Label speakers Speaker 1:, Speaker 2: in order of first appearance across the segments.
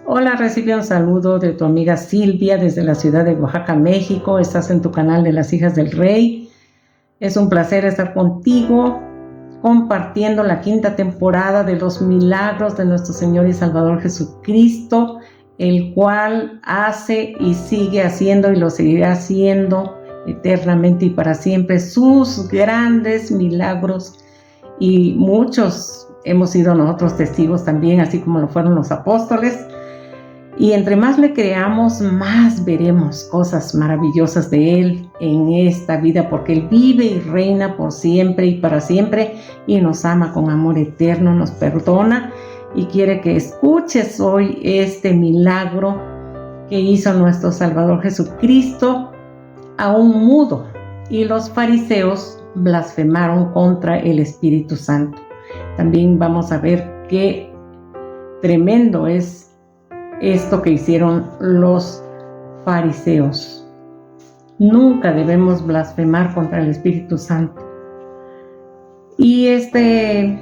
Speaker 1: Hola, recibe un saludo de tu amiga Silvia desde la ciudad de Oaxaca, México. Estás en tu canal de las Hijas del Rey. Es un placer estar contigo compartiendo la quinta temporada de los milagros de nuestro Señor y Salvador Jesucristo, el cual hace y sigue haciendo y lo seguirá haciendo eternamente y para siempre sus grandes milagros, y muchos hemos sido nosotros testigos también, así como lo fueron los apóstoles. Y entre más le creamos, más veremos cosas maravillosas de Él en esta vida, porque Él vive y reina por siempre y para siempre, y nos ama con amor eterno, nos perdona y quiere que escuches hoy este milagro que hizo nuestro Salvador Jesucristo a un mudo, y los fariseos blasfemaron contra el Espíritu Santo. También vamos a ver qué tremendo es esto que hicieron los fariseos. Nunca debemos blasfemar contra el Espíritu Santo. Y este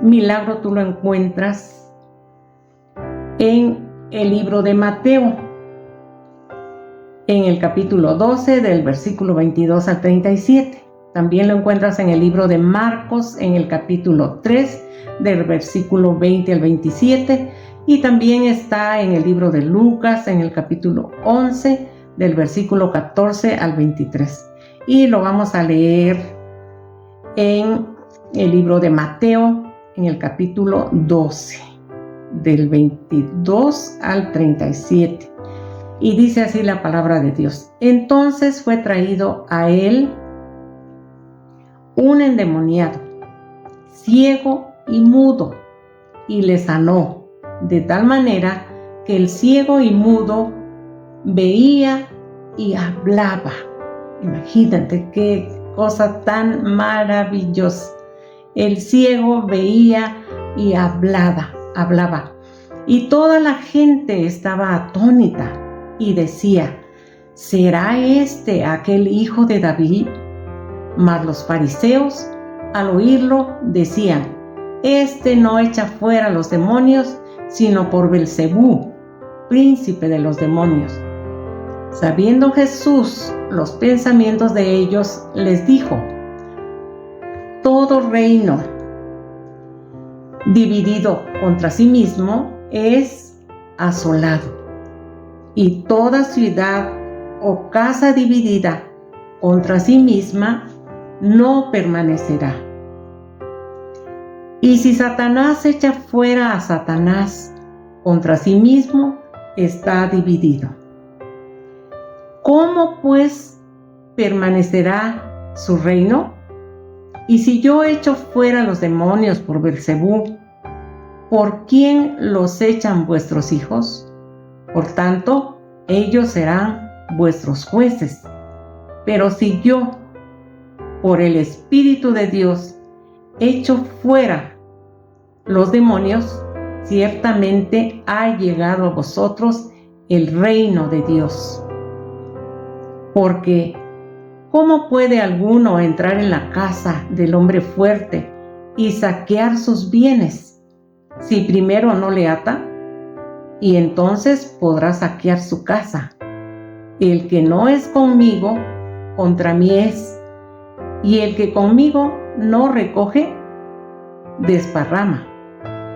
Speaker 1: milagro tú lo encuentras en el libro de Mateo, en el capítulo 12, del versículo 22 al 37. También lo encuentras en el libro de Marcos, en el capítulo 3, del versículo 20 al 27. Y también está en el libro de Lucas, en el capítulo 11, del versículo 14 al 23. Y lo vamos a leer en el libro de Mateo, en el capítulo 12, del 22 al 37. Y dice así la palabra de Dios. Entonces fue traído a él un endemoniado, ciego y mudo, y le sanó, de tal manera que el ciego y mudo veía y hablaba. Imagínate qué cosa tan maravillosa. El ciego veía y hablaba. Y toda la gente estaba atónita y decía: ¿será este aquel hijo de David? Mas los fariseos, al oírlo, decían: este no echa fuera los demonios, sino por Belcebú, príncipe de los demonios. Sabiendo Jesús los pensamientos de ellos, les dijo: todo reino dividido contra sí mismo es asolado, y toda ciudad o casa dividida contra sí misma no permanecerá. Y si Satanás echa fuera a Satanás, contra sí mismo está dividido. ¿Cómo pues permanecerá su reino? Y si yo echo fuera los demonios por Belcebú, ¿por quién los echan vuestros hijos? Por tanto, ellos serán vuestros jueces. Pero si yo, por el Espíritu de Dios, echo fuera los demonios, ciertamente ha llegado a vosotros el reino de Dios. Porque ¿cómo puede alguno entrar en la casa del hombre fuerte y saquear sus bienes, si primero no le ata? Y entonces podrá saquear su casa. El que no es conmigo, contra mí es, y el que conmigo no recoge, desparrama.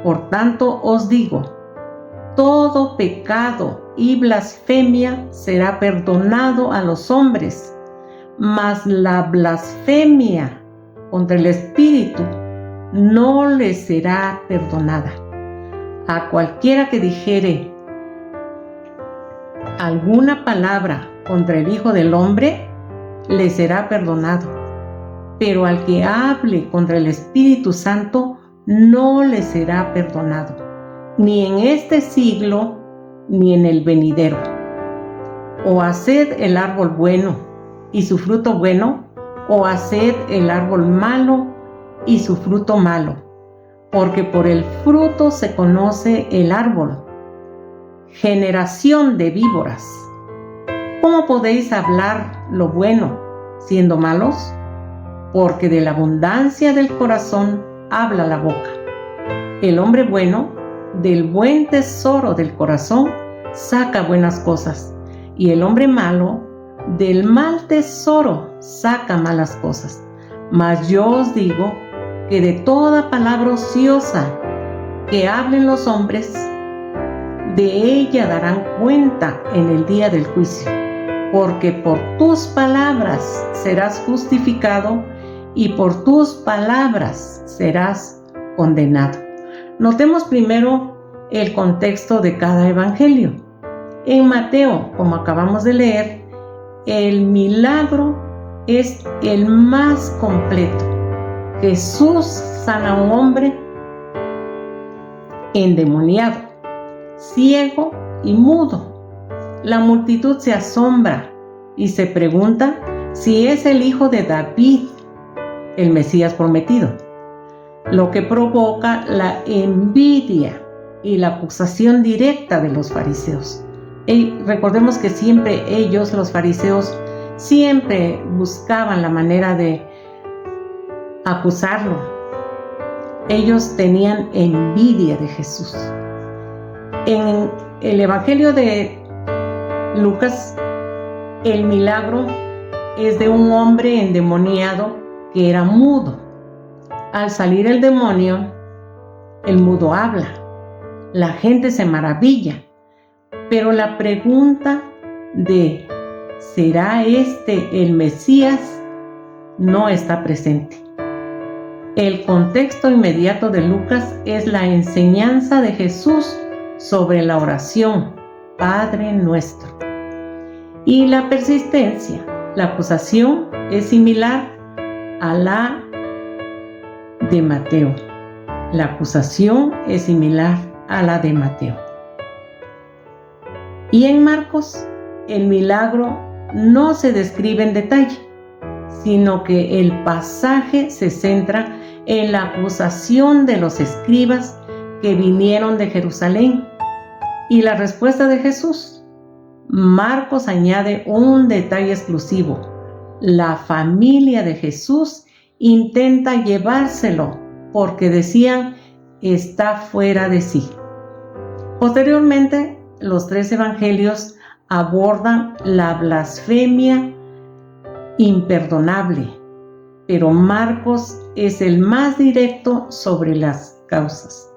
Speaker 1: Por tanto os digo, todo pecado y blasfemia será perdonado a los hombres, mas la blasfemia contra el Espíritu no les será perdonada. A cualquiera que dijere alguna palabra contra el Hijo del Hombre, le será perdonado. Pero al que hable contra el Espíritu Santo, no le será perdonado, ni en este siglo, ni en el venidero. O haced el árbol bueno, y su fruto bueno, o haced el árbol malo, y su fruto malo, porque por el fruto se conoce el árbol. Generación de víboras, ¿cómo podéis hablar lo bueno siendo malos? Porque de la abundancia del corazón habla la boca. El hombre bueno del buen tesoro del corazón saca buenas cosas, y el hombre malo del mal tesoro saca malas cosas. Mas yo os digo que de toda palabra ociosa que hablen los hombres, de ella darán cuenta en el día del juicio, porque por tus palabras serás justificado y por tus palabras serás condenado. Notemos primero el contexto de cada evangelio. En Mateo, como acabamos de leer, el milagro es el más completo. Jesús sana a un hombre endemoniado, ciego y mudo. La multitud se asombra y se pregunta si es el hijo de David, el Mesías prometido, lo que provoca la envidia y la acusación directa de los fariseos. Y recordemos que siempre ellos, los fariseos, siempre buscaban la manera de acusarlo. Ellos tenían envidia de Jesús. En el Evangelio de Lucas, el milagro es de un hombre endemoniado que era mudo. Al salir el demonio, el mudo habla. La gente se maravilla, pero la pregunta de ¿será este el Mesías? No está presente. El contexto inmediato de Lucas es la enseñanza de Jesús sobre la oración, Padre Nuestro. Y la persistencia, la acusación es similar a la de Mateo. La acusación es similar a la de Mateo. Y en Marcos, el milagro no se describe en detalle, sino que el pasaje se centra en la acusación de los escribas que vinieron de Jerusalén y la respuesta de Jesús. Marcos añade un detalle exclusivo. La familia de Jesús intenta llevárselo porque decían está fuera de sí. Posteriormente, los 3 evangelios abordan la blasfemia imperdonable, pero Marcos es el más directo sobre las causas.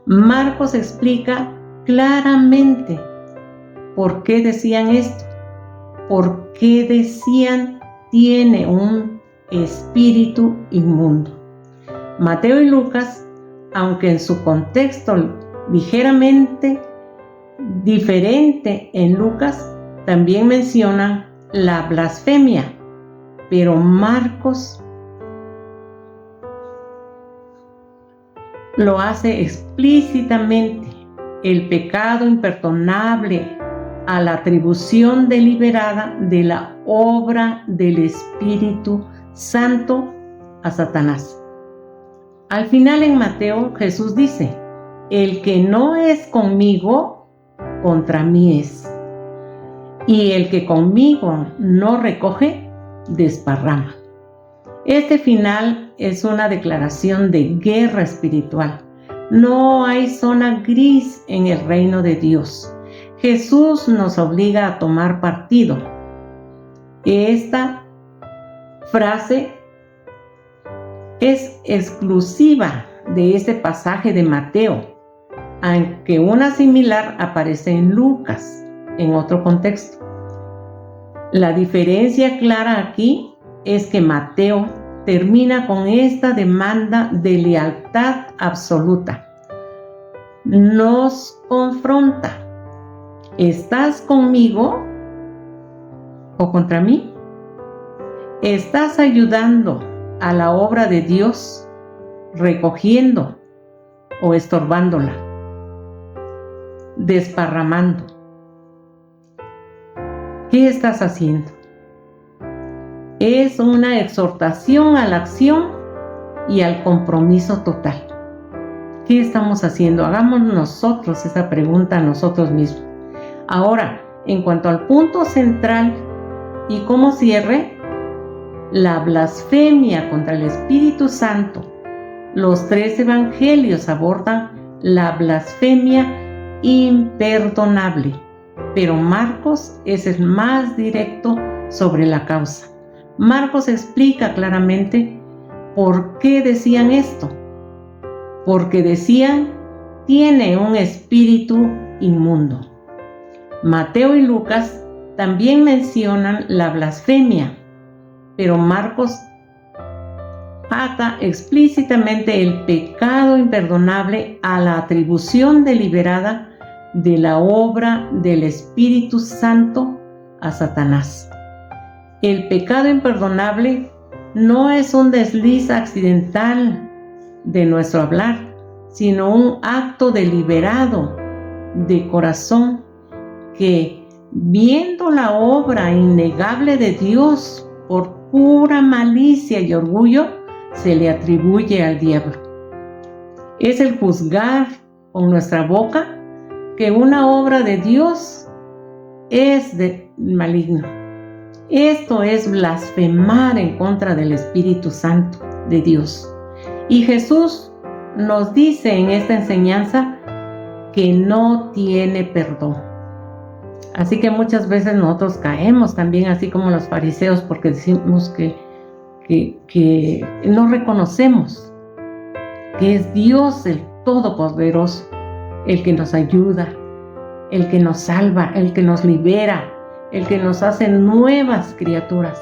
Speaker 1: Marcos explica claramente por qué decían esto, por qué decían tiene un espíritu inmundo. Mateo y Lucas, aunque en su contexto ligeramente diferente en Lucas, también mencionan la blasfemia, pero Marcos lo hace explícitamente. El pecado imperdonable a la atribución deliberada de la obra del Espíritu Santo a Satanás. Al final en Mateo Jesús dice, el que no es conmigo, contra mí es. Y el que conmigo no recoge, desparrama. Este final es una declaración de guerra espiritual. No hay zona gris en el reino de Dios. Jesús nos obliga a tomar partido. Esta frase es exclusiva de este pasaje de Mateo, aunque una similar aparece en Lucas, en otro contexto. La diferencia clara aquí es que Mateo termina con esta demanda de lealtad absoluta. Nos confronta. ¿Estás conmigo o contra mí? ¿Estás ayudando a la obra de Dios, recogiendo o estorbándola, desparramando? ¿Qué estás haciendo? Es una exhortación a la acción y al compromiso total. ¿Qué estamos haciendo? Hagamos nosotros esa pregunta a nosotros mismos. Ahora, en cuanto al punto central y como cierre, la blasfemia contra el Espíritu Santo, los 3 evangelios abordan la blasfemia imperdonable. Pero Marcos es el más directo sobre la causa. Marcos explica claramente por qué decían esto. Porque decían, tiene un espíritu inmundo. Mateo y Lucas también mencionan la blasfemia, pero Marcos ata explícitamente el pecado imperdonable a la atribución deliberada de la obra del Espíritu Santo a Satanás. El pecado imperdonable no es un desliz accidental de nuestro hablar, sino un acto deliberado de corazón que, viendo la obra innegable de Dios por pura malicia y orgullo, se le atribuye al diablo. Es el juzgar con nuestra boca que una obra de Dios es maligno. Esto es blasfemar en contra del Espíritu Santo de Dios. Y Jesús nos dice en esta enseñanza que no tiene perdón. Así que muchas veces nosotros caemos también así como los fariseos porque decimos que no reconocemos que es Dios el Todopoderoso el que nos ayuda, el que nos salva, el que nos libera, el que nos hace nuevas criaturas,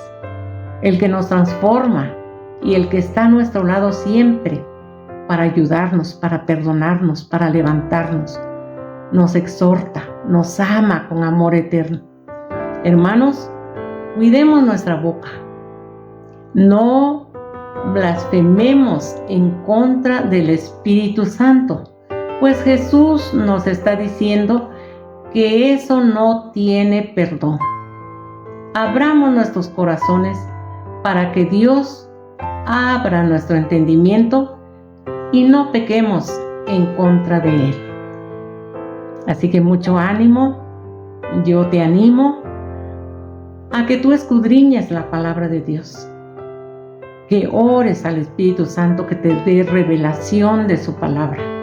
Speaker 1: el que nos transforma y el que está a nuestro lado siempre para ayudarnos, para perdonarnos, para levantarnos. Nos exhorta, nos ama con amor eterno. Hermanos, cuidemos nuestra boca. No blasfememos en contra del Espíritu Santo, pues Jesús nos está diciendo que eso no tiene perdón. Abramos nuestros corazones para que Dios abra nuestro entendimiento y no pequemos en contra de Él. Así que mucho ánimo, yo te animo a que tú escudriñes la palabra de Dios, que ores al Espíritu Santo que te dé revelación de su palabra.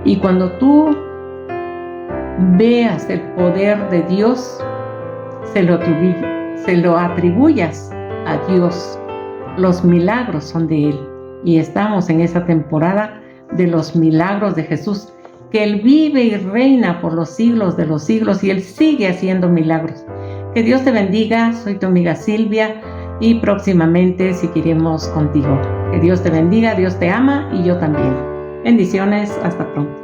Speaker 1: Y cuando tú veas el poder de Dios, se lo atribuyas a Dios. Los milagros son de Él. Y estamos en esa temporada de los milagros de Jesús, que Él vive y reina por los siglos de los siglos y Él sigue haciendo milagros. Que Dios te bendiga. Soy tu amiga Silvia y próximamente seguiremos contigo. Que Dios te bendiga, Dios te ama y yo también. Bendiciones, hasta pronto.